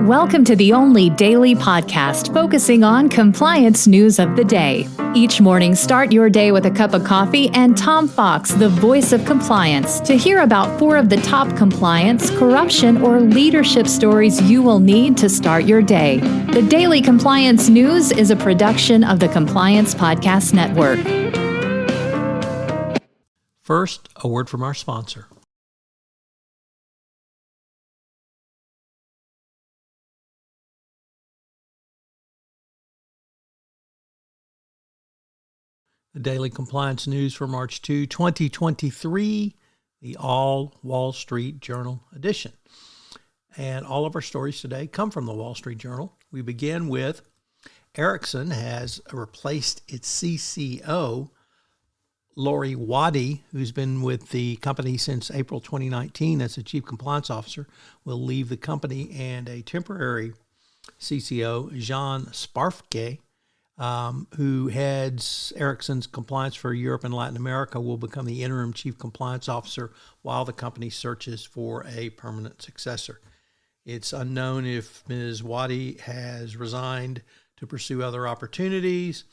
Welcome to the only daily podcast focusing on compliance news of the day. Each morning, start your day with a cup of coffee and Tom Fox, the voice of compliance, to hear about 4 of the top compliance, corruption, or leadership stories you will need to start your day. The Daily Compliance News is a production of the Compliance Podcast Network. First, a word from our sponsor. The Daily Compliance News for March 2, 2023, the All Wall Street Journal edition. And all of our stories today come from the Wall Street Journal. We begin with Ericsson has replaced its CCO, Lori Waddy, who's been with the company since April 2019 as the Chief Compliance Officer, will leave the company, and a temporary CCO, Jean Sparfke, who heads Ericsson's compliance for Europe and Latin America, will become the interim Chief Compliance Officer while the company searches for a permanent successor. It's unknown if Ms. Waddy has resigned to pursue other opportunities,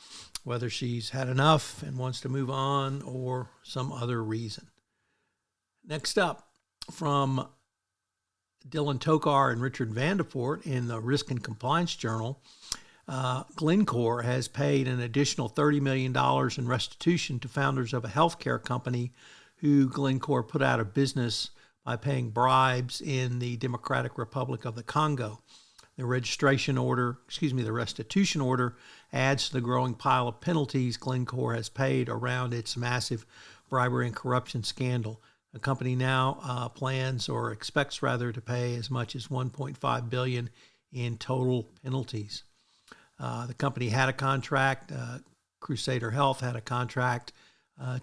whether she's had enough and wants to move on, or some other reason. Next up, from Dylan Tokar and Richard Vandeport in the Risk and Compliance Journal, Glencore has paid an additional $30 million in restitution to founders of a healthcare company who Glencore put out of business by paying bribes in the Democratic Republic of the Congo. The restitution order adds to the growing pile of penalties Glencore has paid around its massive bribery and corruption scandal. The company now plans, or expects rather, to pay as much as $1.5 billion in total penalties. The company had a contract, Crusader Health had a contract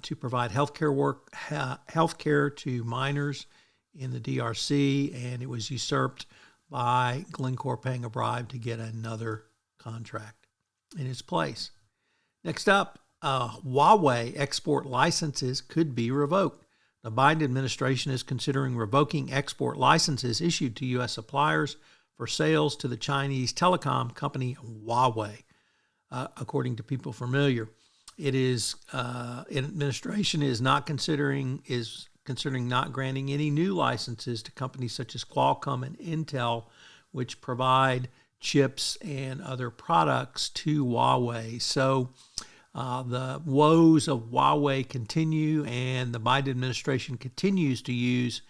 to provide healthcare to minors in the DRC, and it was usurped by Glencore paying a bribe to get another contract in its place. Next up, Huawei export licenses could be revoked. The Biden administration is considering revoking export licenses issued to U.S. suppliers for sales to the Chinese telecom company Huawei, according to people familiar. Administration is considering not granting any new licenses to companies such as Qualcomm and Intel, which provide chips and other products to Huawei. So the woes of Huawei continue, and the Biden administration continues to use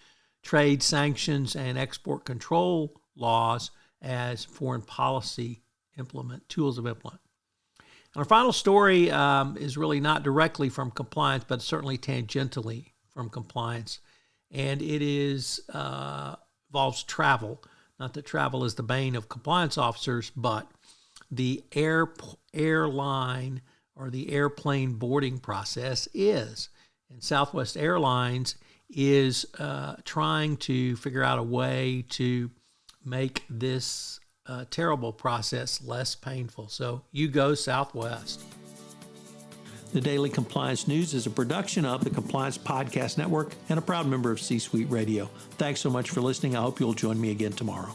trade sanctions and export control laws as foreign policy tools of implement. And our final story is really not directly from compliance, but certainly tangentially from compliance, and it involves travel. Not that travel is the bane of compliance officers, but the airline or the airplane boarding process is. And Southwest Airlines is trying to figure out a way to make this terrible process less painful. So you go Southwest. The Daily Compliance News is a production of the Compliance Podcast Network and a proud member of C-Suite Radio. Thanks so much for listening. I hope you'll join me again tomorrow.